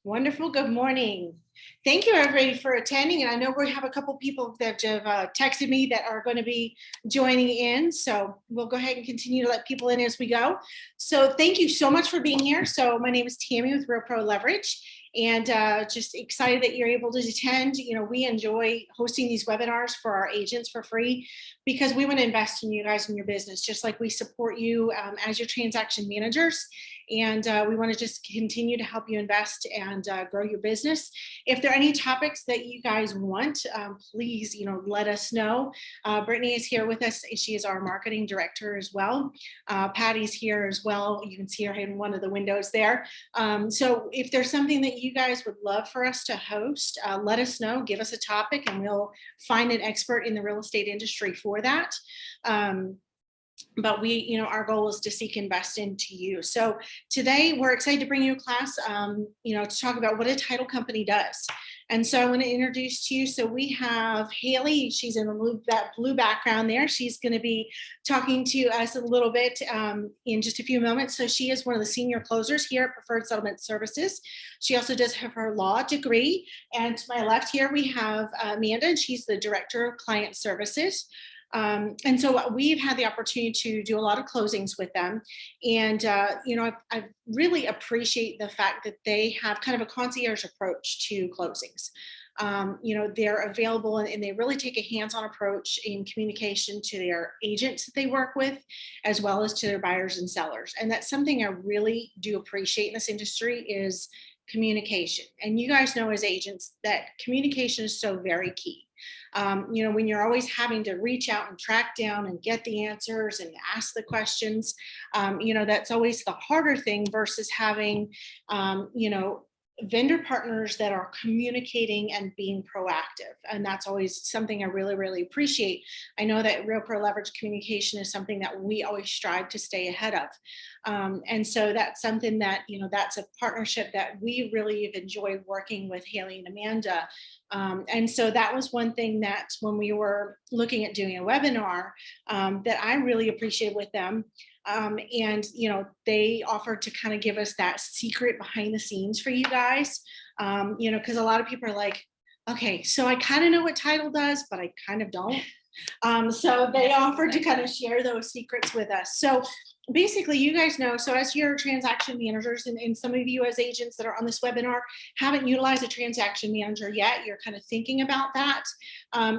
Wonderful. Good morning. Thank you, everybody, for attending. And I know we have a couple people that have texted me that are going to be joining in. So we'll go ahead and continue to let people in as we go. So thank you so much for being here. So my name is Tammy with Real Pro Leverage. And just excited that you're able to attend. You know, we enjoy hosting these webinars for our agents for free because we want to invest in you guys and your business, just like we support you as your transaction managers. And we want to just continue to help you invest and grow your business. If there are any topics that you guys want, please, let us know. Brittany is here with us. She is our marketing director as well. Patty's here as well. You can see her in one of the windows there. So if there's something that you guys would love for us to host, let us know. Give us a topic and we'll find an expert in the real estate industry for that. But we, our goal is to seek invest into you. So today we're excited to bring you a class, to talk about what a title company does. And so I want to introduce to you. So we have Haley. She's in that blue background there. She's going to be talking to us a little bit in just a few moments. So she is one of the senior closers here at Preferred Settlement Services. She also does have her law degree. And to my left here, we have Amanda, and she's the director of client services. And so we've had the opportunity to do a lot of closings with them. And, I really appreciate the fact that they have kind of a concierge approach to closings. They're available and they really take a hands-on approach in communication to their agents that they work with, as well as to their buyers and sellers. And that's something I really do appreciate in this industry is communication. And you guys know as agents that communication is so very key. When you're always having to reach out and track down and get the answers and ask the questions, that's always the harder thing versus having, vendor partners that are communicating and being proactive. And that's always something I really, really appreciate. I know that Real Pro Leverage communication is something that we always strive to stay ahead of. And so that's something that, that's a partnership that we really have enjoyed working with Haley and Amanda. And so that was one thing that when we were looking at doing a webinar that I really appreciated with them. They offered to kind of give us that secret behind the scenes for you guys, because a lot of people are like, okay, so I kind of know what title does, but I kind of don't. So they offered to kind of share those secrets with us. So basically, you guys know, so as your transaction managers and some of you as agents that are on this webinar haven't utilized a transaction manager yet, you're kind of thinking about that.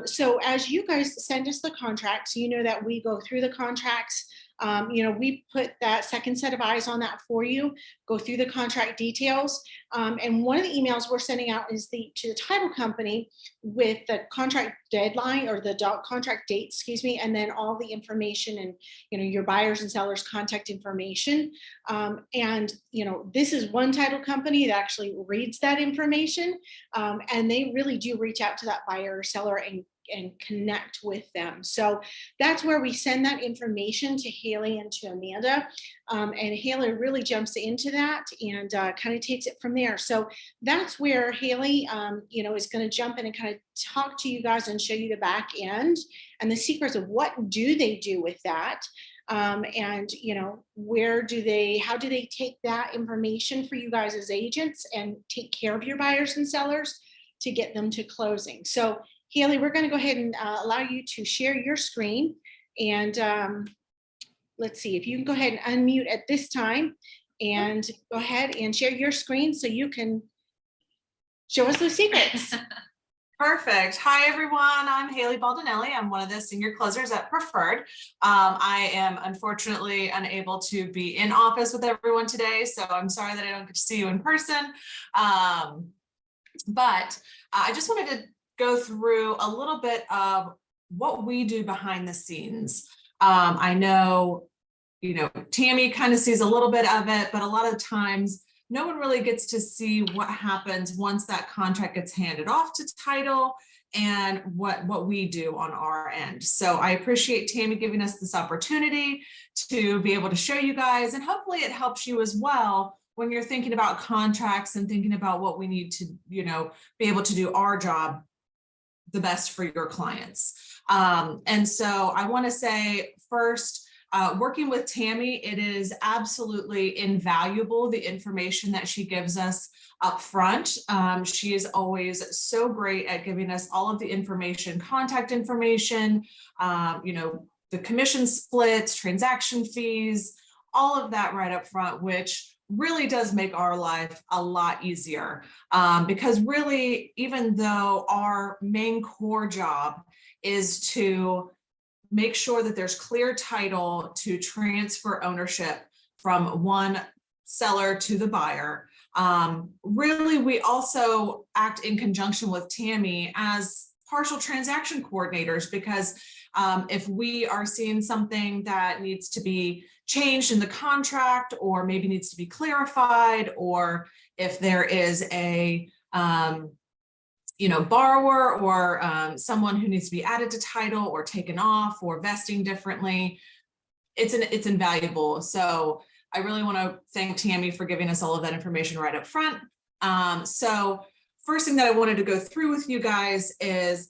So as you guys send us the contracts, you know that we go through the contracts. We put that second set of eyes on that for you, go through the contract details. And one of the emails we're sending out is to the title company with the contract deadline or the contract date, and then all the information and, your buyers and sellers contact information. This is one title company that actually reads that information. And they really do reach out to that buyer or seller and connect with them. So that's where we send that information to Haley and to Amanda. And Haley really jumps into that and kind of takes it from there. So that's where Haley, is going to jump in and kind of talk to you guys and show you the back end and the secrets of what do they do with that. How do they take that information for you guys as agents and take care of your buyers and sellers to get them to closing. So Haley, we're going to go ahead and allow you to share your screen. And let's see if you can go ahead and unmute at this time and go ahead and share your screen so you can show us those secrets. Perfect. Hi, everyone. I'm Haley Baldinelli. I'm one of the senior closers at Preferred. I am unfortunately unable to be in office with everyone today, so I'm sorry that I don't get to see you in person. But I just wanted to go through a little bit of what we do behind the scenes. I know, Tammy kind of sees a little bit of it, but a lot of times no one really gets to see what happens once that contract gets handed off to title and what we do on our end. So I appreciate Tammy giving us this opportunity to be able to show you guys, and hopefully it helps you as well when you're thinking about contracts and thinking about what we need to, be able to do our job the best for your clients. And so I want to say first, Working with Tammy, it is absolutely invaluable, the information that she gives us up front. She is always so great at giving us all of the information, contact information, the commission splits, transaction fees, all of that right up front, which really does make our life a lot easier. Because really, even though our main core job is to make sure that there's clear title to transfer ownership from one seller to the buyer, really, we also act in conjunction with Tammy as partial transaction coordinators, because if we are seeing something that needs to be changed in the contract, or maybe needs to be clarified, or if there is a borrower or someone who needs to be added to title or taken off or vesting differently, it's invaluable. So I really want to thank Tammy for giving us all of that information right up front. So first thing that I wanted to go through with you guys is,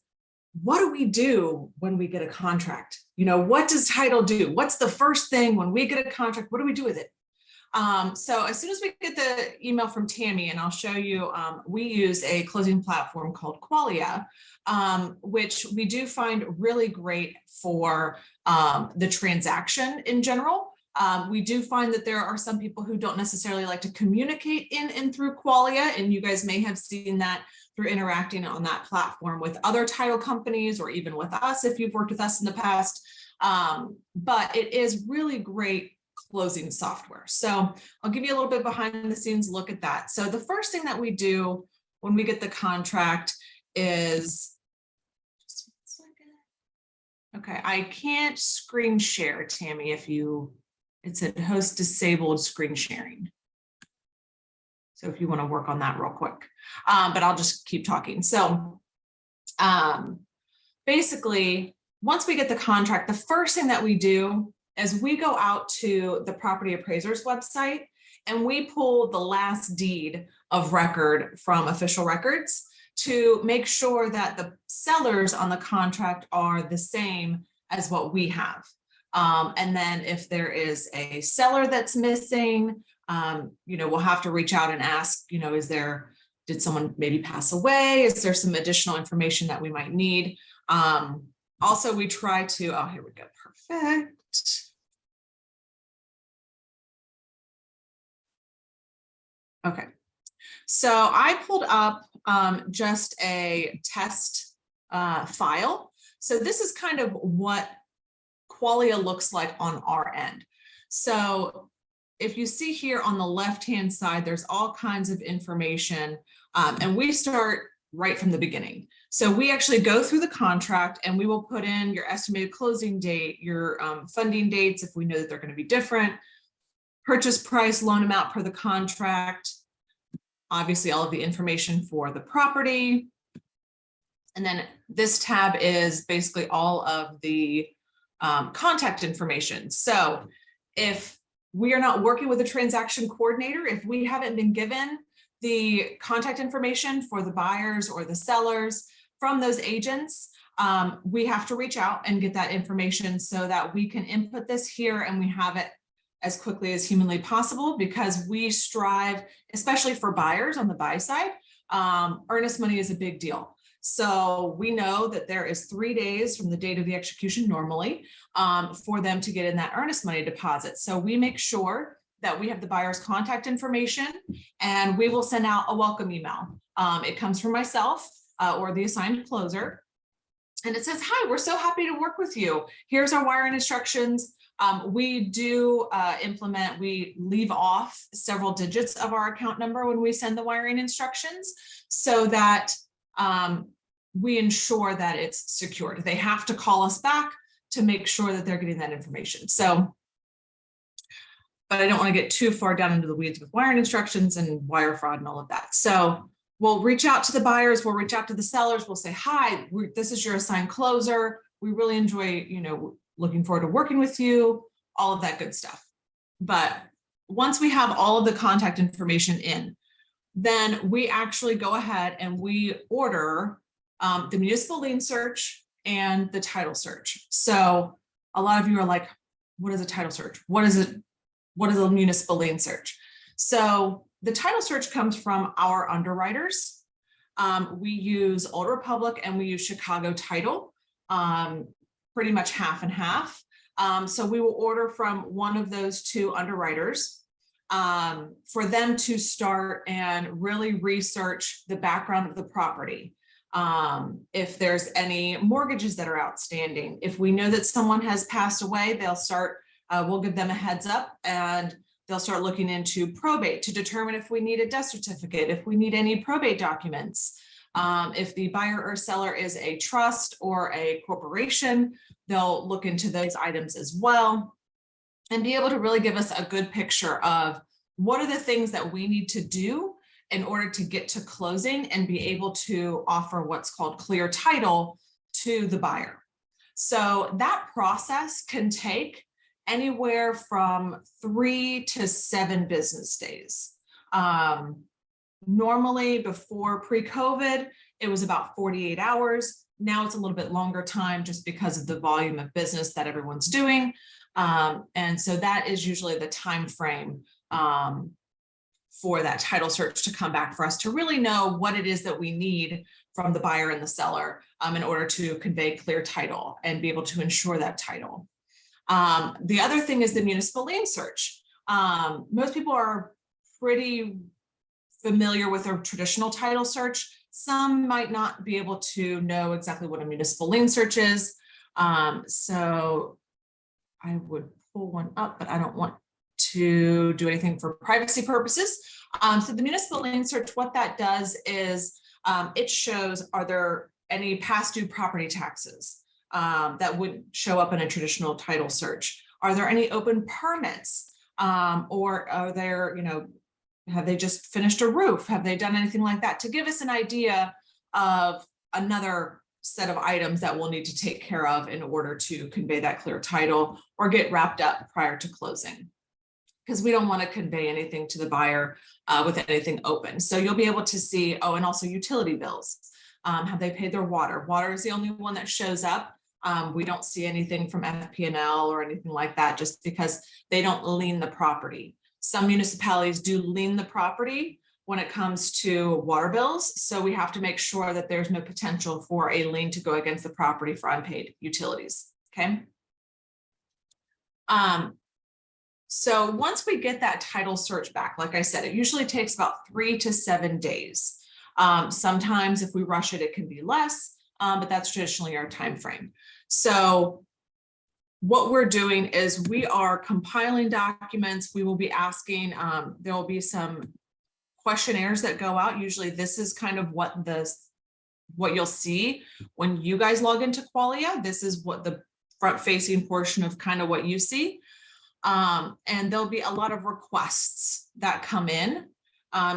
what do we do when we get a contract? What does title do? What's the first thing when we get a contract? What do we do with it? So as soon as we get the email from Tammy, and I'll show you, we use a closing platform called Qualia, which we do find really great for the transaction in general. We do find that there are some people who don't necessarily like to communicate in and through Qualia, and you guys may have seen that through interacting on that platform with other title companies, or even with us if you've worked with us in the past. But it is really great closing software. So I'll give you a little bit behind the scenes look at that. So the first thing that we do when we get the contract is, just 1 second. Okay, I can't screen share, Tammy, it's a host disabled screen sharing. So if you want to work on that real quick, but I'll just keep talking. So basically, once we get the contract, the first thing that we do is we go out to the property appraiser's website and we pull the last deed of record from official records to make sure that the sellers on the contract are the same as what we have. And then if there is a seller that's missing, we'll have to reach out and ask, did someone maybe pass away? Is there some additional information that we might need? Also, we try to, oh, here we go, perfect. Okay, so I pulled up just a test file. So this is kind of what Qualia looks like on our end. So if you see here on the left-hand side, there's all kinds of information, and we start right from the beginning. So we actually go through the contract and we will put in your estimated closing date, your funding dates if we know that they're going to be different, purchase price, loan amount per the contract, obviously all of the information for the property. And then this tab is basically all of the contact information. So if we are not working with a transaction coordinator, if we haven't been given the contact information for the buyers or the sellers from those agents, we have to reach out and get that information so that we can input this here and we have it as quickly as humanly possible, because we strive, especially for buyers on the buy side, earnest money is a big deal. So we know that there is 3 days from the date of the execution normally for them to get in that earnest money deposit. So we make sure that we have the buyer's contact information and we will send out a welcome email. It comes from myself or the assigned closer. And it says, hi, we're so happy to work with you. Here's our wiring instructions. We do we leave off several digits of our account number when we send the wiring instructions so that we ensure that it's secured. They have to call us back to make sure that they're getting that information. So, but I don't want to get too far down into the weeds with wiring instructions and wire fraud and all of that. So we'll reach out to the buyers, we'll reach out to the sellers, we'll say, hi, this is your assigned closer. We really enjoy, looking forward to working with you, all of that good stuff. But once we have all of the contact information in, then we actually go ahead and we order the municipal lien search and the title search. So a lot of you are like, what is a title search? What is it? What is a municipal lien search? So the title search comes from our underwriters. We use Old Republic and we use Chicago Title, pretty much half and half. So we will order from one of those two underwriters for them to start and really research the background of the property. If there's any mortgages that are outstanding, if we know that someone has passed away, they'll start, we'll give them a heads up and they'll start looking into probate to determine if we need a death certificate, if we need any probate documents. If the buyer or seller is a trust or a corporation, they'll look into those items as well and be able to really give us a good picture of what are the things that we need to do in order to get to closing and be able to offer what's called clear title to the buyer. So that process can take anywhere from 3 to 7 business days. Normally before pre-COVID, it was about 48 hours. Now it's a little bit longer time just because of the volume of business that everyone's doing. And so that is usually the time frame for that title search to come back for us to really know what it is that we need from the buyer and the seller in order to convey clear title and be able to ensure that title. The other thing is the municipal lien search. Most people are pretty familiar with a traditional title search. Some might not be able to know exactly what a municipal lien search is. So I would pull one up, but I don't want to do anything for privacy purposes. So the municipal lien search, what that does is it shows, are there any past due property taxes that would show up in a traditional title search? Are there any open permits? Or are there, you know, have they just finished a roof? Have they done anything like that to give us an idea of another set of items that we'll need to take care of in order to convey that clear title or get wrapped up prior to closing? Because we don't want to convey anything to the buyer with anything open. So you'll be able to see, oh, and also utility bills. Have they paid their water? Water is the only one that shows up. We don't see anything from FP&L or anything like that just because they don't lien the property. Some municipalities do lien the property when it comes to water bills. So we have to make sure that there's no potential for a lien to go against the property for unpaid utilities, okay? So once we get that title search back, like I said, it usually takes about 3 to 7 days. Sometimes if we rush it, it can be less, but that's traditionally our time frame. So what we're doing is we are compiling documents. We will be asking, there will be some questionnaires that go out. Usually this is kind of what you'll see when you guys log into Qualia. This is what the front facing portion of kind of what you see. And there'll be a lot of requests that come in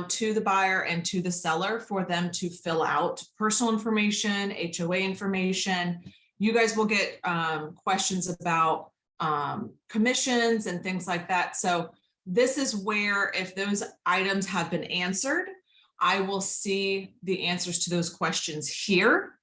to the buyer and to the seller for them to fill out personal information, HOA information. You guys will get questions about commissions and things like that. So this is where, if those items have been answered, I will see the answers to those questions here.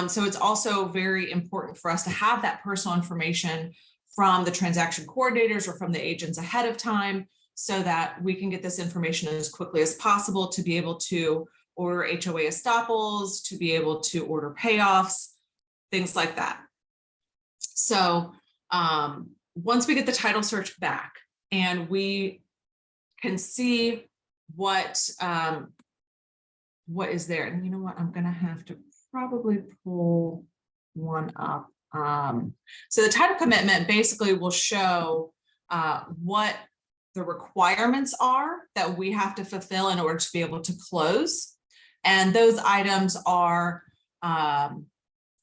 So it's also very important for us to have that personal information from the transaction coordinators or from the agents ahead of time so that we can get this information as quickly as possible to be able to order HOA estoppels, to be able to order payoffs, things like that. So once we get the title search back and we can see what is there, and you know what, I'm gonna have to probably pull one up. So the title commitment basically will show what the requirements are that we have to fulfill in order to be able to close. And those items are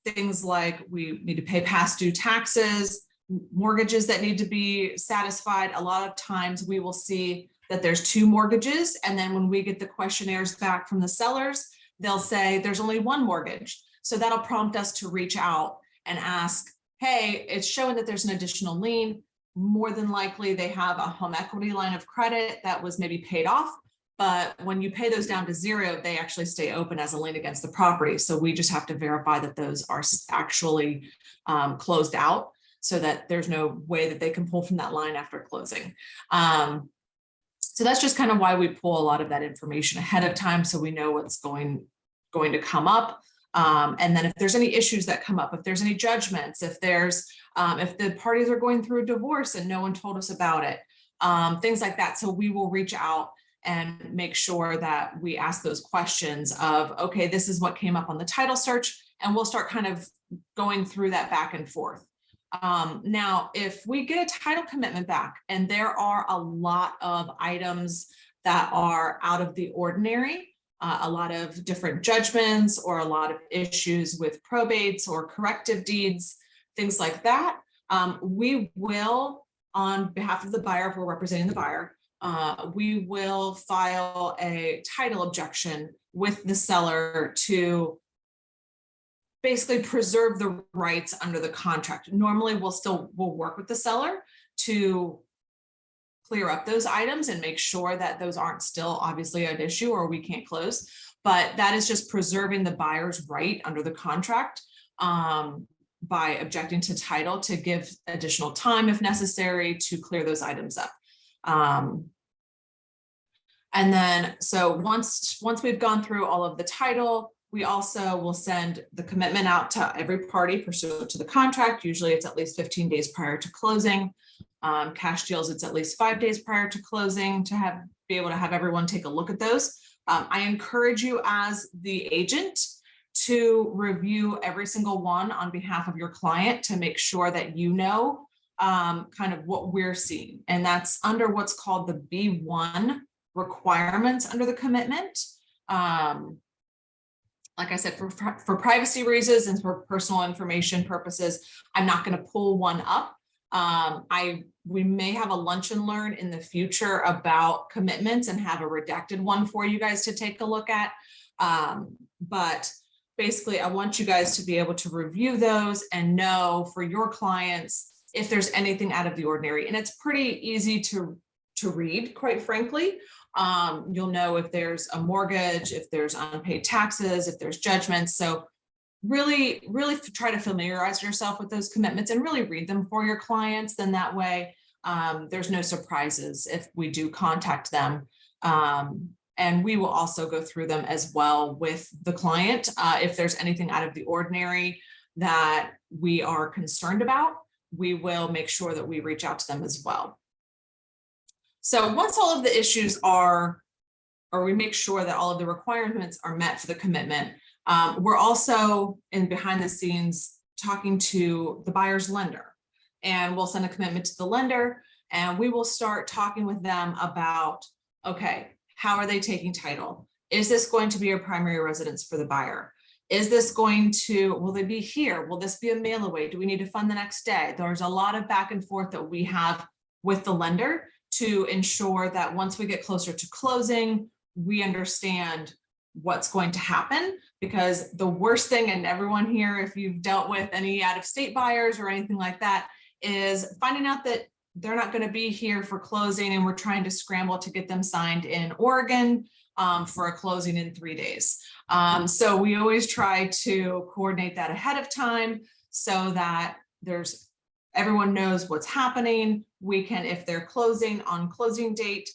things like we need to pay past due taxes, mortgages that need to be satisfied. A lot of times we will see that there's 2 mortgages. And then when we get the questionnaires back from the sellers, they'll say there's only 1 mortgage. So that'll prompt us to reach out and ask, hey, it's showing that there's an additional lien. More than likely they have a home equity line of credit that was maybe paid off, but when you pay those down to 0, they actually stay open as a lien against the property. So we just have to verify that those are actually closed out. so that there's no way that they can pull from that line after closing. So that's just kind of why we pull a lot of that information ahead of time, so we know what's going to come up. And then if there's any issues that come up, if there's any judgments, if the parties are going through a divorce and no one told us about it, things like that. So we will reach out and make sure that we ask those questions of, okay, this is what came up on the title search, and we'll start kind of going through that back and forth. Now, if we get a title commitment back and there are a lot of items that are out of the ordinary, a lot of different judgments or a lot of issues with probates or corrective deeds, things like that, we will, on behalf of the buyer, if we're representing the buyer, we will file a title objection with the seller to basically preserve the rights under the contract. Normally, we'll work with the seller to clear up those items and make sure that those aren't still obviously an issue or we can't close. But that is just preserving the buyer's right under the contract by objecting to title, to give additional time if necessary to clear those items up. And then, so once we've gone through all of the title, we also will send the commitment out to every party pursuant to the contract. Usually it's at least 15 days prior to closing. Cash deals, it's at least 5 days prior to closing to be able to have everyone take a look at those. I encourage you as the agent to review every single one on behalf of your client to make sure that you know kind of what we're seeing. And that's under what's called the B1 requirements under the commitment. Like I said, for privacy reasons and for personal information purposes, I'm not going to pull one up. We may have a lunch and learn in the future about commitments and have a redacted one for you guys to take a look at. But basically, I want you guys to be able to review those and know for your clients if there's anything out of the ordinary. And it's pretty easy to read, quite frankly. You'll know if there's a mortgage, if there's unpaid taxes, if there's judgments. So really try to familiarize yourself with those commitments and really read them for your clients. Then that way there's no surprises if we do contact them. And we will also go through them as well with the client. If there's anything out of the ordinary that we are concerned about, we will make sure that we reach out to them as well. So once all of the issues are, or we make sure that all of the requirements are met for the commitment, we're also in behind the scenes talking to the buyer's lender, and we'll send a commitment to the lender and we will start talking with them about, okay, how are they taking title? Is this going to be a primary residence for the buyer? Is this going to, will they be here? Will this be a mail away? Do we need to fund the next day? There's a lot of back and forth that we have with the lender to ensure that once we get closer to closing, we understand what's going to happen. Because the worst thing, and everyone here, if you've dealt with any out-of-state buyers or anything like that, is finding out that they're not going to be here for closing and we're trying to scramble to get them signed in Oregon for a closing in 3 days. So we always try to coordinate that ahead of time so that everyone knows what's happening. We can, if they're closing on closing date,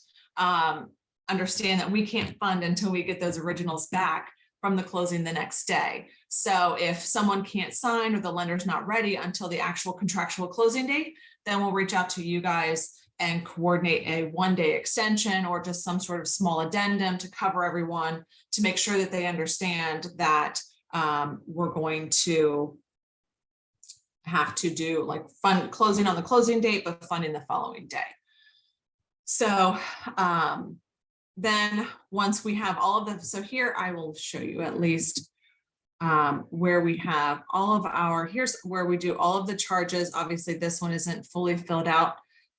understand that we can't fund until we get those originals back from the closing the next day. So if someone can't sign or the lender's not ready until the actual contractual closing date, then we'll reach out to you guys and coordinate a 1-day extension or just some sort of small addendum to cover everyone to make sure that they understand that we're going to have to do like fund closing on the closing date, but funding the following day. So then once we have all of them, so here I will show you at least where we have all of here's where we do all of the charges. Obviously this one isn't fully filled out.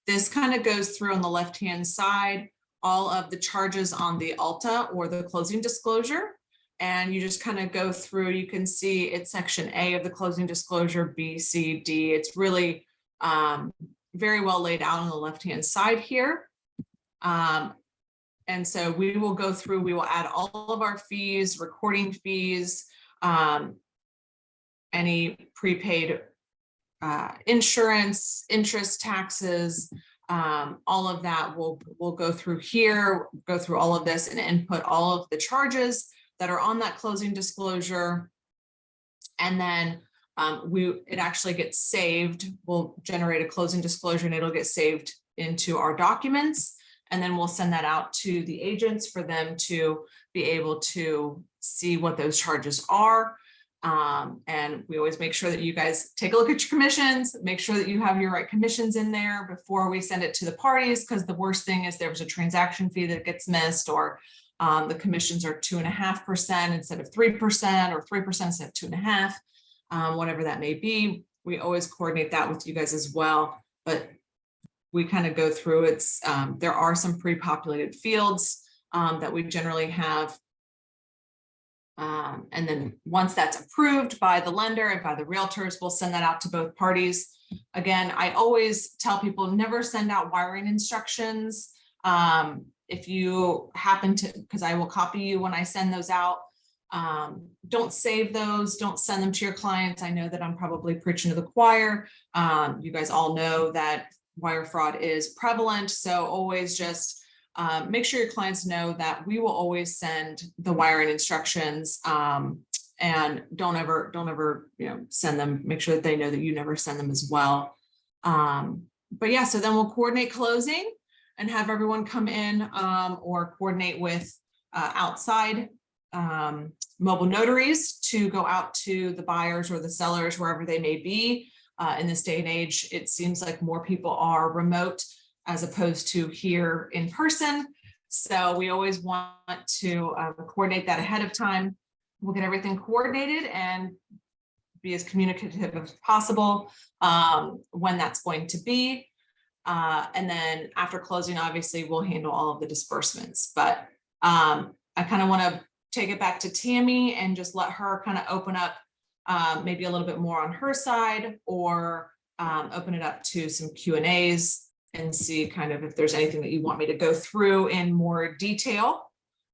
This kind of goes through on the left-hand side, all of the charges on the ALTA or the closing disclosure. And you just kind of go through, you can see it's section A of the closing disclosure, B, C, D. It's really very well laid out on the left-hand side here. And so we will go through, we will add all of our fees, recording fees, any prepaid insurance, interest, taxes, all of that we'll go through here, go through all of this and input all of the charges that are on that closing disclosure. And then it actually gets saved. We'll generate a closing disclosure and it'll get saved into our documents. And then we'll send that out to the agents for them to be able to see what those charges are. And we always make sure that you guys take a look at your commissions, make sure that you have your right commissions in there before we send it to the parties, because the worst thing is there was a transaction fee that gets missed, or the commissions are 2.5% instead of 3%, or 3% instead of 2.5%, whatever that may be. We always coordinate that with you guys as well, but we kind of go through it's there are some pre-populated fields that we generally have. And then once that's approved by the lender and by the realtors, we'll send that out to both parties. Again, I always tell people never send out wiring instructions. If you happen to, because I will copy you when I send those out, don't save those, don't send them to your clients. I know that I'm probably preaching to the choir. You guys all know that wire fraud is prevalent. So always just make sure your clients know that we will always send the wiring instructions, and don't ever, send them, make sure that they know that you never send them as well. But yeah, so then we'll coordinate closing and have everyone come in, or coordinate with outside mobile notaries to go out to the buyers or the sellers, wherever they may be. In this day and age, it seems like more people are remote as opposed to here in person. So we always want to coordinate that ahead of time. We'll get everything coordinated and be as communicative as possible when that's going to be. And then after closing, obviously, we'll handle all of the disbursements. But I kind of want to take it back to Tammy and just let her kind of open up maybe a little bit more on her side, or open it up to some Q&As and see kind of if there's anything that you want me to go through in more detail,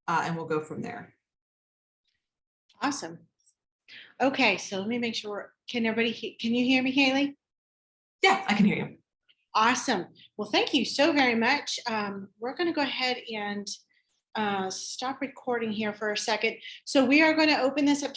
and we'll go from there. Awesome. Okay, so let me make sure, can you hear me, Haley? Yeah, I can hear you. Awesome. Well, thank you so very much. We're going to go ahead and stop recording here for a second. So we are going to open this up